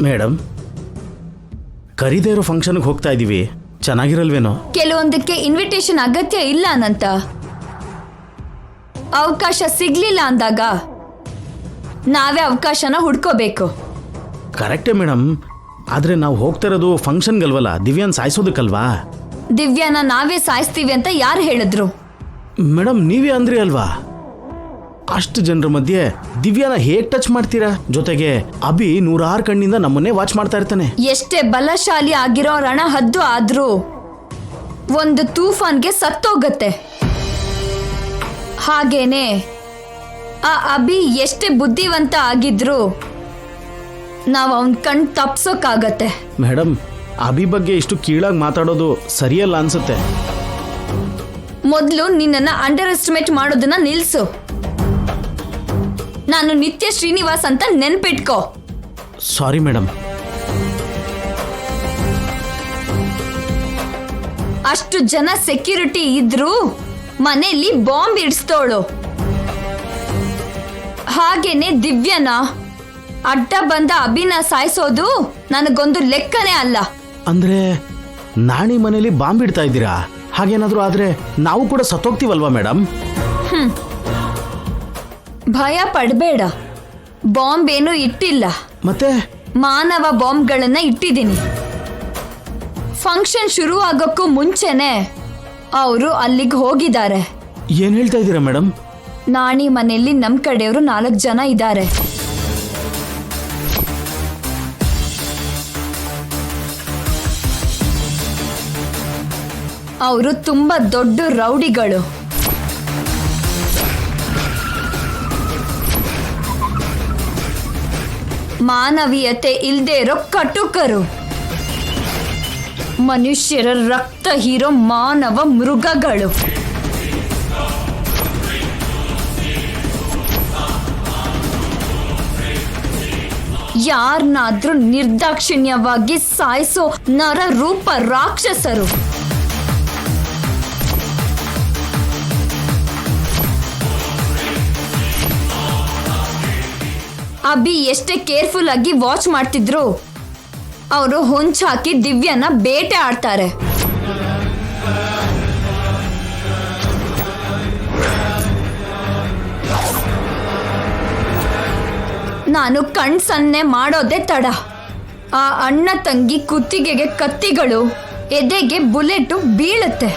Madam, ಕರೀದೇ ಇರೋ ಫಂಕ್ಷನ್ಗೆ ಹೋಗ್ತಾ ಇದ್ದೀವಿ, ಚೆನ್ನಾಗಿರಲ್ವೇನೋ? ಕೆಲವೊಂದಕ್ಕೆ ಇನ್ವಿಟೇಷನ್ ಅಗತ್ಯ ಇಲ್ಲ ಅನಂತ. ಅವಕಾಶ ಸಿಗ್ಲಿಲ್ಲ ಅಂದಾಗ ನಾವೇ ಅವಕಾಶನ ಹುಡ್ಕೋಬೇಕು. ಕರೆಕ್ಟೇ ಮೇಡಮ್, ಆದರೆ ನಾವು ಹೋಗ್ತಾ ಇರೋದು ಫಂಕ್ಷನ್ಗಲ್ವಲ್ಲ, ದಿವ್ಯಾನ್ ಸಾಯಿಸೋದಕ್ಕಲ್ವಾ? ದಿವ್ಯಾನ ನಾವೇ ಸಾಯಿಸ್ತೀವಿ ಅಂತ ಯಾರು ಹೇಳಿದ್ರು? ಮೇಡಮ್, ನೀವೇ ಅಂದ್ರಿ ಅಲ್ವಾ? ಅಷ್ಟು ಜನರ ಮಧ್ಯೆ ದಿವ್ಯಾನ ಹೇಗ್ ಟಚ್ ಮಾಡ್ತೀರಾ? ಜೊತೆಗೆ ಅಭಿ 106 ಕಣ್ಣಿಂದ ನಮ್ಮನ್ನೇ ವಾಚ್ ಮಾಡ್ತಾ ಇರ್ತಾನೆ. ಎಷ್ಟೇ ಬಲಶಾಲಿ ಆಗಿರೋ ರಣ ಹದ್ದು ಆದ್ರೂ ಒಂದು ತೂಫಾನ್ಗೆ ಸತ್ತೋಗತ್ತೆ. ಹಾಗೇನೆ ಆ ಅಭಿ ಎಷ್ಟೇ ಬುದ್ಧಿವಂತ ಆಗಿದ್ರು ನಾವು ಅವನ್ ಕಣ್ ತಪ್ಸೋಕ್ಕಾಗತ್ತೆ. ಮೇಡಮ್, ಅಭಿ ಬಗ್ಗೆ ಇಷ್ಟು ಕೀಳಾಗಿ ಮಾತಾಡೋದು ಸರಿಯಲ್ಲ ಅನ್ಸುತ್ತೆ. ಮೊದಲು ನಿನ್ನನ್ನು ಅಂಡರ್ ಎಸ್ಟಿಮೇಟ್ ಮಾಡೋದನ್ನ ನಿಲ್ಸು. ನಾನು ನಿತ್ಯ ಶ್ರೀನಿವಾಸ್ ಅಂತ ನೆನ್ಪಿಟ್ಕೋ. Sorry madam. ಅಷ್ಟು ಜನ ಸೆಕ್ಯೂರಿಟಿ ಇದ್ರು ಮನೆಯಲ್ಲಿ ಬಾಂಬ್ ಇಡ್ಸ್ತೋಳು. ಹಾಗೇನೆ ದಿವ್ಯನ ಅಡ್ಡ ಬಂದ ಅಭಿನ ಸಾಯಿಸೋದು ನನಗೊಂದು ಲೆಕ್ಕನೇ ಅಲ್ಲ. ಅಂದ್ರೆ ನಾಣಿ ಮನೇಲಿ ಬಾಂಬ್ ಇಡ್ತಾ ಇದ್ದೀರಾ? ಹಾಗೇನಾದ್ರೂ ಆದ್ರೆ ನಾವು ಕೂಡ ಸತ್ತೋಗ್ತೀವಲ್ವಾ ಮೇಡಮ್? ಭಯ ಪಡಬೇಡ, ಬಾಂಬ್ ಏನು ಇಟ್ಟಿಲ್ಲ. ಮತ್ತೆ ಮಾನವ ಬಾಂಬ್ಗಳನ್ನ ಇಟ್ಟಿದ್ದೀನಿ. ಫಂಕ್ಷನ್ ಶುರು ಆಗೋಕ್ಕೂ ಮುಂಚೆನೆ ಅವರು ಅಲ್ಲಿಗೆ ಹೋಗಿದ್ದಾರೆ. ಏನ್ ಹೇಳ್ತಾ ಇದ್ದೀರಾ ಮೇಡಮ್? ನಾಣಿ ಮನೆಯಲ್ಲಿ ನಮ್ ಕಡೆಯವರು 4 ಜನ ಇದ್ದಾರೆ. ಅವರು ತುಂಬಾ ದೊಡ್ಡ ರೌಡಿಗಳು. ಮಾನವೀಯತೆ ಇಲ್ದೇ ಇರೋ ಕಟುಕರು. ಮನುಷ್ಯರ ರಕ್ತ ಹೀರೋ ಮಾನವ ಮೃಗಗಳು. ಯಾರನ್ನಾದ್ರೂ ನಿರ್ದಾಕ್ಷಿಣ್ಯವಾಗಿ ಸಾಯಿಸೋ ನರ ರೂಪ ರಾಕ್ಷಸರು. ಅಭಿ ಎಷ್ಟೇ ಕೇರ್ಫುಲ್ ಆಗಿ ವಾಚ್ ಮಾಡ್ತಿದ್ರು ಅವರು ಹೊಂಚಾಕಿ ದಿವ್ಯನ ಬೇಟೆ ಆಡ್ತಾರೆ. ನಾನು ಕಣ್ ಸನ್ನೆ ಮಾಡೋದೇ ತಡ. ಆ ಅಣ್ಣ ತಂಗಿ ಕುತ್ತಿಗೆಗೆ ಕತ್ತಿಗಳು, ಎದೆಗೆ ಬುಲೆಟು ಬೀಳುತ್ತೆ.